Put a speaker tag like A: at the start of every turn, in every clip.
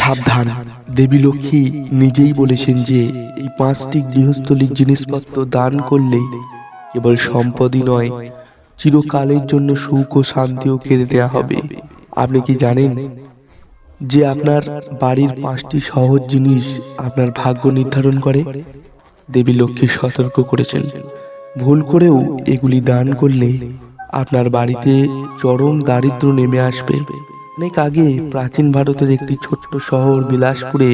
A: সাবধান, দেবী লক্ষ্মী নিজেই বলেছেন যে এই 5টি গৃহস্থলীর জিনিসপত্র দান করলে কেবল সম্পদই নয়, চিরকালের জন্য সুখ ও শান্তিও কেড়ে দেওয়া হবে। আপনি কি জানেন যে আপনার বাড়ির 5টি সহজ জিনিস আপনার ভাগ্য নির্ধারণ করে? দেবী লক্ষ্মী সতর্ক করেছেন, ভুল করেও এগুলি দান করলে আপনার বাড়িতে চরম দারিদ্র্য নেমে আসবে। অনেক আগে প্রাচীন ভারতের একটি ছোট্ট শহর বিলাসপুরে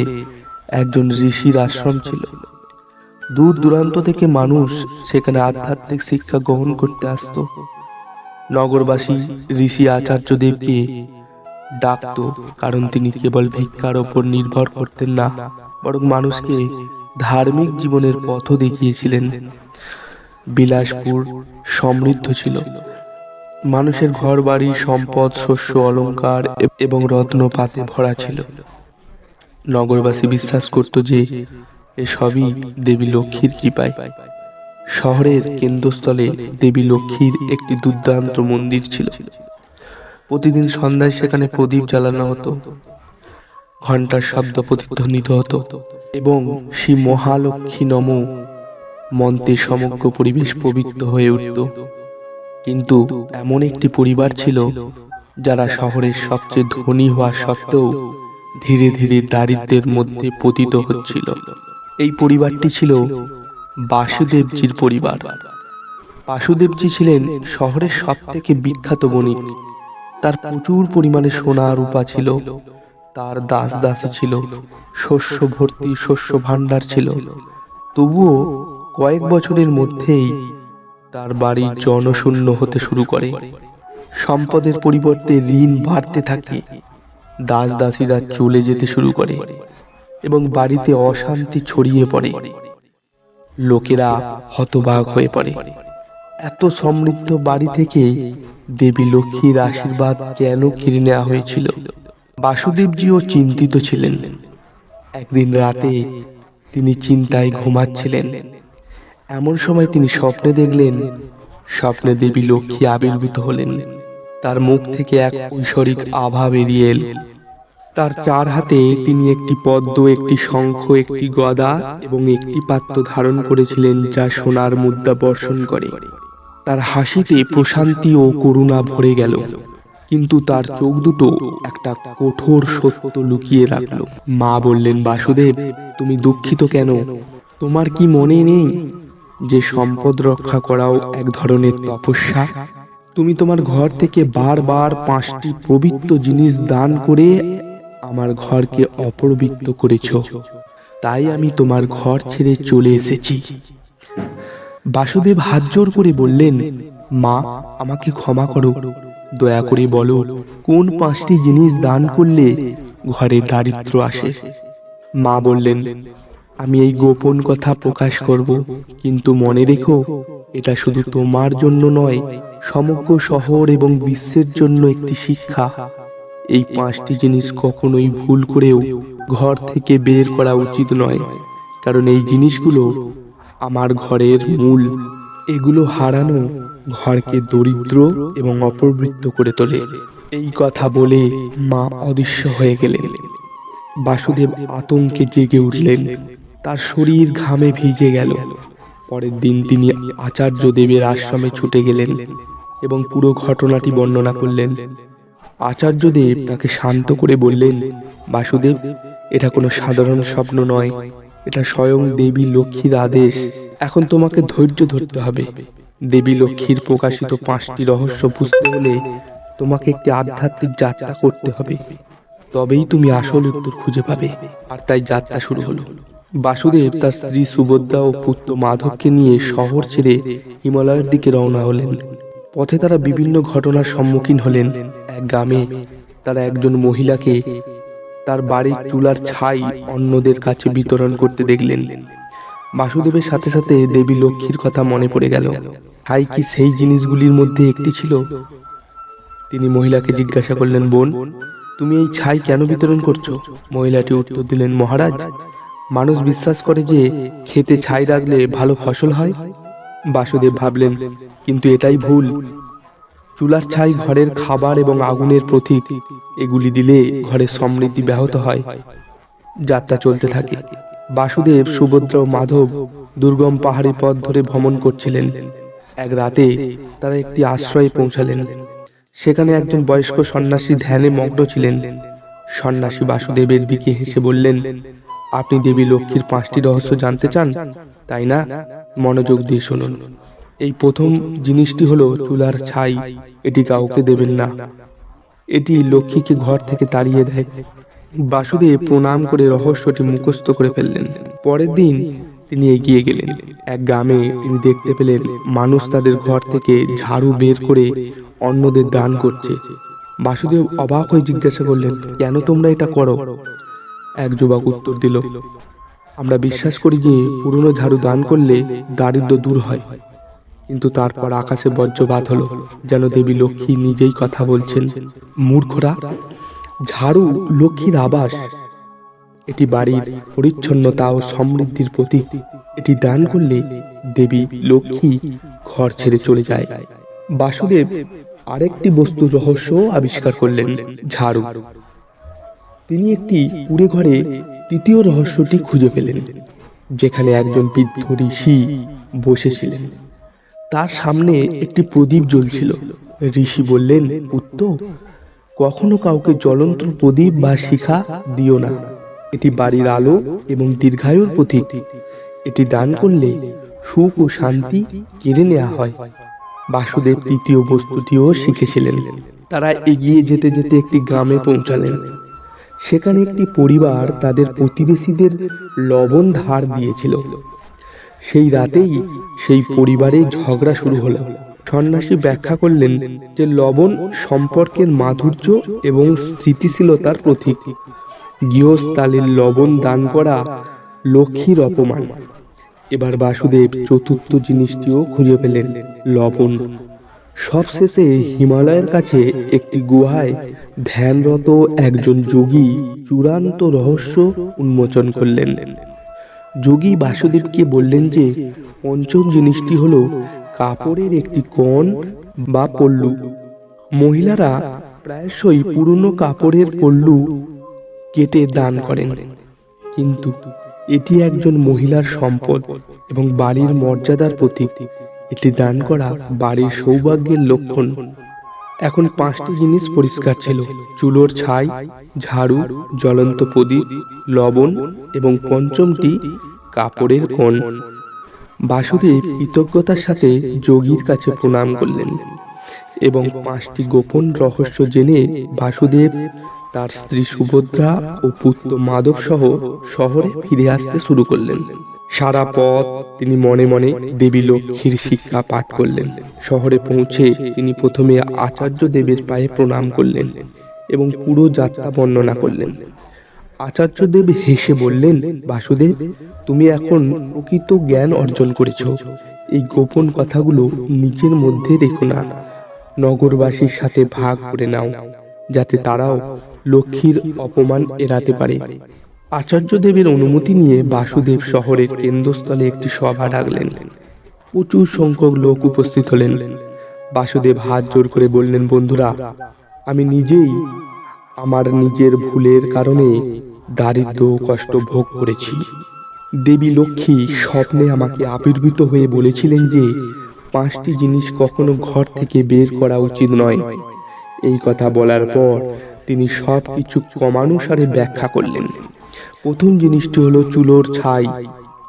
A: একজন ঋষির আশ্রম ছিল। দূর দূরান্ত থেকে মানুষ সেখানে আধ্যাত্মিক শিক্ষা গ্রহণ করতে আসতো। নগরবাসী ঋষি আচার্যদেবকে ডাকত, কারণ তিনি কেবল ভিক্ষার ওপর নির্ভর করতেন না, বরং মানুষকে ধার্মিক জীবনের পথও দেখিয়েছিলেন। বিলাসপুর সমৃদ্ধ ছিল, মানুষের ঘর বাড়ি, সম্পদ, শস্য, অলংকার এবং রত্নপাতে ভরা ছিল। নগরবাসী বিশ্বাস করত যে এসবই দেবী লক্ষ্মীর কৃপায়। শহরের কেন্দ্রস্থলে দেবী লক্ষ্মীর একটি দুর্দান্ত মন্দির ছিল। প্রতিদিন সন্ধ্যায় সেখানে প্রদীপ জ্বালানো হতো, ঘণ্টার শব্দ প্রতিধ্বনিত হতো এবং শ্রী মহালক্ষ্মী নম মন্ত্রে সমগ্র পরিবেশ পবিত্র হয়ে উঠত। কিন্তু এমন একটি পরিবার ছিল যারা শহরের সবচেয়ে ধনী হওয়া সত্ত্বেও ধীরে ধীরে দারিদ্র্যের মধ্যে পতিত হচ্ছিল। এই পরিবারটি ছিল বাসুদেবজির পরিবার। বাসুদেবজি ছিলেন শহরের সবথেকে বিখ্যাত বণিক। তার প্রচুর পরিমাণে সোনা রূপা ছিল, তার দাস দাসী ছিল, শস্য ভর্তি শস্য ভাণ্ডার ছিল। তবুও কয়েক বছরের মধ্যেই তার বাড়ি জনশূন্য হতে শুরু করে। সম্পদের পরিবর্তে ঋণ বাড়তে থাকে, দাস দাসীরা চলে যেতে শুরু করে এবং বাড়িতে অশান্তি ছড়িয়ে পড়ে। লোকেরা হতবাক হয়ে পড়ে, এত সমৃদ্ধ বাড়ি থেকে দেবী লক্ষ্মীর আশীর্বাদ কেন কেড়ে নেওয়া হয়েছিল? বাসুদেবজিও চিন্তিত ছিলেন। একদিন রাতে তিনি চিন্তায় ঘুমাচ্ছিলেন। এমন সময় তিনি স্বপ্নে দেখলেন, স্বপ্নে দেবী লক্ষ্মী আবির্ভূত হলেন। তার মুখ থেকে এক ঐশ্বরিক আভা বেরিয়ে এল। তার 4 হাতে তিনি একটি পদ্ম, একটি শঙ্খ, একটি গদা এবং একটি পাত্র ধারণ করেছিলেন, যা সোনার মুদ্রা বর্ষণ করে। তার হাসিতে প্রশান্তি ও করুণা ভরে গেল, কিন্তু তার চোখ দুটো একটা কঠোর সত্য লুকিয়ে রাখল। মা বললেন, বাসুদেব, তুমি দুঃখিত কেন? তোমার কি মনে নেই যে সম্পদ রক্ষা করাও এক ধরনের তপস্যা? তুমি তোমার ঘর থেকে বারবার 5টি পবিত্র জিনিস দান করে আমার ঘরকে অপবিত্র করেছ, তাই আমি তোমার ঘর ছেড়ে চলে এসেছি। বাসুদেব হাত জোর করে বললেন, মা, আমাকে ক্ষমা করো। দয়া করে বলো, কোন 5টি জিনিস দান করলে ঘরে দারিদ্র্য আসে? মা বললেন, আমি এই গোপন কথা প্রকাশ করব, কিন্তু মনে রেখো, এটা শুধু তোমার জন্য নয়, সমগ্র শহর এবং বিশ্বের জন্য একটি শিক্ষা। এই 5টি জিনিস কখনোই ভুল করেও ঘর থেকে বের করা উচিত নয়, কারণ এই জিনিসগুলো আমার ঘরের মূল। এগুলো হারানো ঘরকে দরিদ্র এবং অপবিত্র করে তোলে। এই কথা বলে মা অদৃশ্য হয়ে গেলেন। বাসুদেব আতঙ্কে জেগে উঠলেন, তার শরীর ঘামে ভিজে গেল। পরের দিন তিনি আচার্য দেবের আশ্রমে ছুটে গেলেন এবং পুরো ঘটনাটি বর্ণনা করলেন। আচার্যদেব তাকে শান্ত করে বললেন, বাসুদেব, এটা কোনো সাধারণ স্বপ্ন নয়, এটা স্বয়ং দেবী লক্ষ্মীর আদেশ। এখন তোমাকে ধৈর্য ধরতে হবে। দেবী লক্ষ্মীর প্রকাশিত 5টি রহস্য বুঝতে হলে তোমাকে একটি আধ্যাত্মিক যাত্রা করতে হবে, তবেই তুমি আসল উত্তর খুঁজে পাবে। আর তাই যাত্রা শুরু হলো। বাসুদেব তার স্ত্রী সুভদ্রা ও পুত্র মাধবকে নিয়ে শহর ছেড়ে হিমালয়ের দিকে রওনা হলেন। পথে তারা বিভিন্ন ঘটনার সম্মুখীন হলেন। এক গ্রামে তারা একজন মহিলাকে তার বাড়ির চুলার ছাই অন্যদের কাছে বিতরণ করতে দেখলেন। বাসুদেবের সাথে সাথে দেবী লক্ষ্মীর কথা মনে পড়ে গেল। ছাই কি সেই জিনিসগুলির মধ্যে একটি ছিল? তিনি মহিলাকে জিজ্ঞাসা করলেন, বোন, তুমি এই ছাই কেন বিতরণ করছো? মহিলাটি উত্তর দিলেন, মহারাজ, মানুষ বিশ্বাস করে যে খেতে ছাই রাখলে ভালো ফসল হয়। বাসুদেব ভাবলেন, কিন্তু এটাই ভুল। চুলার ছাই ঘরের খাবার এবং আগুনের প্রতীক। এগুলি দিলে ঘরের সমৃদ্ধি ব্যাহত হয়। যাত্রা চলতে থাকে। বাসুদেব, সুভদ্রা ও মাধব দুর্গম পাহাড়ি পথ ধরে ভ্রমণ করছিলেন। এক রাতে তারা একটি আশ্রয়ে পৌঁছালেন। সেখানে একজন বয়স্ক সন্ন্যাসী ধ্যানে মগ্ন ছিলেন। সন্ন্যাসী বাসুদেবের দিকে হেসে বললেন, আপনি দেবী লক্ষ্মীর 5টি রহস্য জানতে চান, তাই না? মনোযোগ দিয়ে শুনুন। এই প্রথম জিনিসটি হলো চুলার ছাই। এটি কাউকে দেবেন না। এটি লক্ষ্মীকে ঘর থেকে তাড়িয়ে দেয়। বাসুদেব প্রণাম করে রহস্যটি মুখস্থ করে ফেললেন। পরের দিন তিনি এগিয়ে গেলেন। এক গ্রামে তিনি দেখতে পেলেন মানুষ তাদের ঘর থেকে ঝাড়ু বের করে অন্যদের দান করছে। বাসুদেব অবাক হয়ে জিজ্ঞাসা করলেন, কেন তোমরা এটা করো? এক যুবক উত্তর দিল, আমরা বিশ্বাস করি যে পুরনো ঝাড়ু দান করলে দারিদ্র্য দূর হয়। কিন্তু তারপর আকাশে বজ্রপাত হলো, যেন দেবী লক্ষ্মী নিজেই কথা বলছেন। মূর্খরা, ঝাড়ু লক্ষ্মীর আবাস। এটি বাড়ির পরিচ্ছন্নতা ও সমৃদ্ধির প্রতীক। এটি দান করলে দেবী লক্ষ্মী ঘর ছেড়ে চলে যায়। বাসুদেব আরেকটি বস্তুর রহস্য আবিষ্কার করলেন, ঝাড়ু। তিনি একটি কুঁড়ে ঘরে তৃতীয় রহস্যটি খুঁজে পেলেন, যেখানে একজন বৃদ্ধ ঋষি বসেছিলেন। তার সামনে একটি প্রদীপ জ্বলছিল। ঋষি বললেন, পুত্র, কখনো কাউকে জ্বলন্ত প্রদীপ বা শিখা দিও না। এটি বাড়ির আলো এবং দীর্ঘায়ুর প্রতীক। এটি দান করলে সুখ ও শান্তি কেড়ে নেওয়া হয়। বাসুদেব তৃতীয় বস্তুটিও শিখেছিলেন। তারা এগিয়ে যেতে যেতে একটি গ্রামে পৌঁছালেন। সেখানে একটি পরিবার তাদের প্রতিবেশীদের লবণ ধার দিয়েছিল। সেই রাতেই সেই পরিবারে ঝগড়া শুরু হলো। সন্ন্যাসী ব্যাখ্যা করলেন যে লবণ সম্পর্কের মাধুর্য এবং স্থিতিশীলতার প্রতীক। গৃহস্থালীর লবণ দান করা লক্ষ্মীর অপমান। এবার বাসুদেব চতুর্থ জিনিসটিও খুঁজে পেলেন, লবণ। সবশেষে হিমালয়ের কাছে একটি গুহায় ধ্যানরত একজন যোগী চূড়ান্ত রহস্য উন্মোচন করলেন। যোগী বাসুদেবকে বললেন যে পঞ্চম জিনিসটি হলো কাপড়ের একটি কোণ বা পল্লু। মহিলারা প্রায়শই পুরনো কাপড়ের পল্লু কেটে দান করেন, কিন্তু এটি একজন মহিলার সম্পদ এবং বাড়ির মর্যাদার প্রতীক। এটি দান করা বাড়ির সৌভাগ্যের লক্ষণ। এখন 5টি জিনিস পরিষ্কার ছিল, চুলোর ছাই, ঝাড়ু, জ্বলন্ত প্রদীপ, লবণ এবং পঞ্চমটি কাপড়ের কোণ। বাসুদেব কৃতজ্ঞতার সাথে যোগীর কাছে প্রণাম করলেন এবং 5টি গোপন রহস্য জেনে বাসুদেব তার স্ত্রী সুভদ্রা ও পুত্র মাধব সহ শহরে ফিরে আসতে শুরু করলেন। সারা পথ তিনি মনে মনে দেবী লক্ষ্মীর শিক্ষা পাঠ করলেন। শহরে পৌঁছে তিনি প্রথমে আচার্য দেবের পায়ে প্রণাম করলেন এবং পুরো যাত্রা বর্ণনা করলেন। আচার্যদেব হেসে বললেন, বাসুদেব, তুমি এখন প্রকৃত জ্ঞান অর্জন করেছ। এই গোপন কথাগুলো নিজের মধ্যে রেখো না, নগরবাসীর সাথে ভাগ করে নাও, যাতে তারাও লক্ষ্মীর অপমান এড়াতে পারে। আচার্যদেবের অনুমতি নিয়ে বাসুদেব শহরের কেন্দ্রস্থলে একটি সভা ডাকলেন। প্রচুর সংখ্যক লোক উপস্থিত হলেন। বাসুদেব হাত জোর করে বললেন, বন্ধুরা, আমি নিজেই আমার নিজের ভুলের কারণে দারিদ্র্য কষ্ট ভোগ করেছি। দেবী লক্ষ্মী স্বপ্নে আমাকে আবির্ভূত হয়ে বলেছিলেন যে 5টি জিনিস কখনো ঘর থেকে বের করা উচিত নয়। এই কথা বলার পর তিনি সব কিছু ক্রমানুসারে ব্যাখ্যা করলেন। প্রথম জিনিসটি হলো চুলোর ছাই,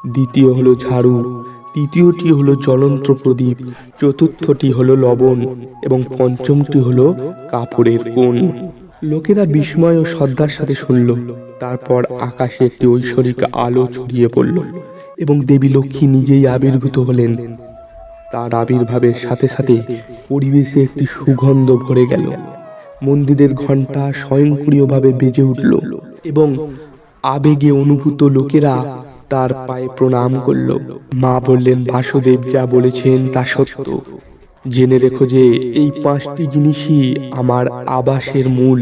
A: দ্বিতীয় হলো ঝাড়ু, তৃতীয়টি হলো জ্বলন্ত প্রদীপ, চতুর্থটি হলো লবণ এবং পঞ্চমটি হলো কাপড়ের কোণ। লোকেরা বিস্ময় ও শ্রদ্ধার সাথে শুনল। তারপর আকাশে একটি ঐশ্বরিক আলো ছড়িয়ে পড়ল এবং দেবী লক্ষ্মী নিজেই আবির্ভূত হলেন। তার আবির্ভাবের সাথে সাথে পরিবেশে একটি সুগন্ধ ভরে গেল। মন্দিরের ঘণ্টা স্বয়ংক্রিয়ভাবে বেজে উঠল এবং আবেগে অনুভূত লোকেরা তার পায়ে প্রণাম করল। মা বললেন, বাসুদেব যা বলেছেন তা সত্য। জেনে রেখো যে এই 5টি জিনিসই আমার আবাসের মূল।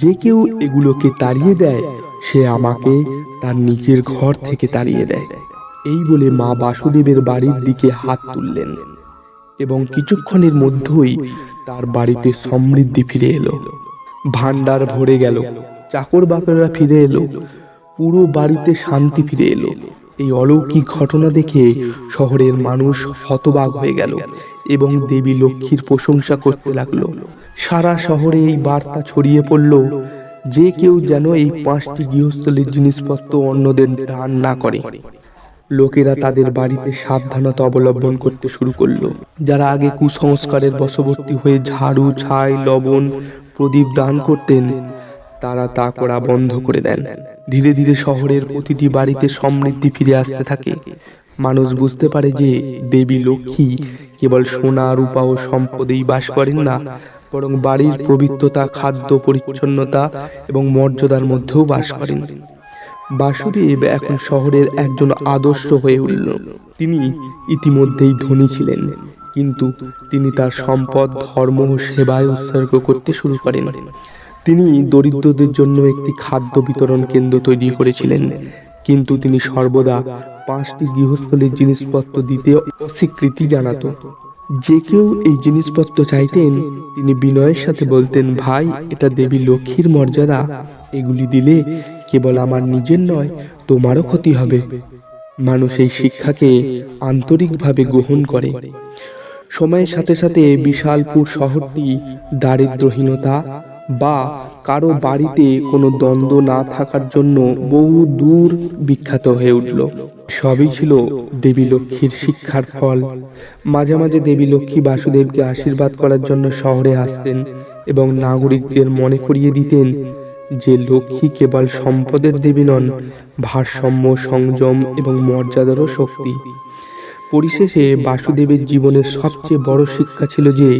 A: যে কেউ এগুলোকে তাড়িয়ে দেয়, সে আমাকে তার নিজের ঘর থেকে তাড়িয়ে দেয়। এই বলে মা বাসুদেবের বাড়ির দিকে হাত তুললেন এবং কিছুক্ষণের মধ্যেই তার বাড়িতে সমৃদ্ধি ফিরে এলো। ভান্ডার ভরে গেল, চাকর বাকররা ফিরে এলো, পুরো বাড়িতে শান্তি ফিরে এলো। এই অলৌকিক ঘটনা দেখে শহরের মানুষ হতবাক হয়ে গেল এবং দেবী লক্ষ্মীর প্রশংসা করতে লাগলো। সারা শহরে এই বার্তা ছড়িয়ে পড়ল যে কেউ যেন এই 5টি গৃহস্থলীর জিনিসপত্র অন্যদের দান না করে। লোকেরা তাদের বাড়িতে সাবধানতা অবলম্বন করতে শুরু করলো। যারা আগে কুসংস্কারের বশবর্তী হয়ে ঝাড়ু, ছাই, লবণ, প্রদীপ দান করতেন, তারা তা করা বন্ধ করে দেন। ধীরে ধীরে শহরের প্রতিটি বাড়িতে সমৃদ্ধি ফিরে আসতে থাকে। মানুষ বুঝতে পারে যে দেবী লক্ষ্মী কেবল সোনা, রূপা ও সম্পদেই বাস করেন না, বরং বাড়ির পবিত্রতা, খাদ্য, পরিচ্ছন্নতা এবং মর্যাদার মধ্যেও বাস করেন। বাসুদেব এখন শহরের একজন আদর্শ হয়ে উঠল। তিনি ইতিমধ্যেই ধনী ছিলেন, কিন্তু তিনি তার সম্পদ ধর্ম ও সেবায় উৎসর্গ করতে শুরু করেন। তিনি দরিদ্রদের জন্য একটি খাদ্য বিতরণ কেন্দ্র তৈরি করেছিলেন, কিন্তু তিনি সর্বদা 5টি গৃহস্থলীর জিনিসপত্র দিতে অস্বীকৃতি জানাতো। যে কেউ এই জিনিসপত্র চাইতেন, তিনি বিনয়ের সাথে বলতেন, ভাই, এটা দেবী লক্ষ্মীর মর্যাদা, এগুলি দিলে কেবল আমার নিজের নয়, তোমারও ক্ষতি হবে। মানুষ এই শিক্ষাকে আন্তরিকভাবে গ্রহণ করে। সময়ের সাথে সাথে বিশালপুর শহরটি দারিদ্র্যহীনতা বা কারো বাড়িতে কোনো দ্বন্দ্ব না থাকার জন্য বহু দূর বিখ্যাত হয়ে উঠল। সবই ছিল দেবী লক্ষ্মীর শিক্ষার ফল। মাঝে মাঝে দেবী লক্ষ্মী বাসুদেবকে আশীর্বাদ করার জন্য শহরে আসতেন এবং নাগরিকদের মনে করিয়ে দিতেন যে লক্ষ্মী কেবল সম্পদের দেবী নন, ভারসাম্য, সংযম এবং মর্যাদারও শক্তি। পরিশেষে বাসুদেবের জীবনের সবচেয়ে বড় শিক্ষা ছিল যে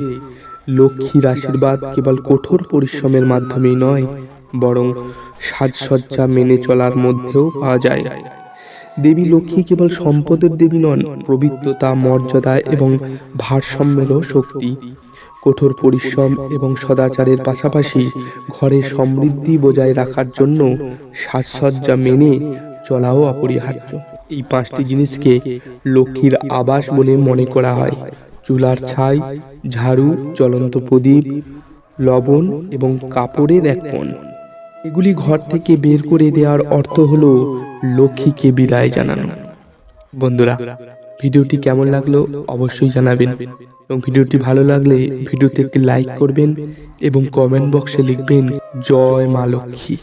A: লক্ষ্মীর আশীর্বাদ কেবল কঠোর পরিশ্রমের মাধ্যমেই নয়, বরং সাজসজ্জা মেনে চলার মধ্যেও পাওয়া যায়। দেবী লক্ষ্মী কেবল সম্পদের দেবী নন, পবিত্রতা, মর্যাদা এবং ভারসাম্যেরও শক্তি। কঠোর পরিশ্রম এবং সদাচারের পাশাপাশি ঘরে সমৃদ্ধি বজায় রাখার জন্য সাজসজ্জা মেনে চলাও অপরিহার্য। এই 5টি জিনিসকে লক্ষ্মীর আবাস বলে মনে করা হয়। চুলার ছাই, ঝাড়ু, জ্বলন্ত প্রদীপ, লবণ এবং কাপড়ের এক কোণ। এগুলি ঘর থেকে বের করে দেওয়ার অর্থ হলো লক্ষ্মীকে বিদায় জানানো। বন্ধুরা, ভিডিওটি কেমন লাগলো অবশ্যই জানাবেন, এবং ভিডিওটি ভালো লাগলে ভিডিওতে একটি লাইক করবেন এবং কমেন্ট বক্সে লিখবেন জয় মা লক্ষ্মী।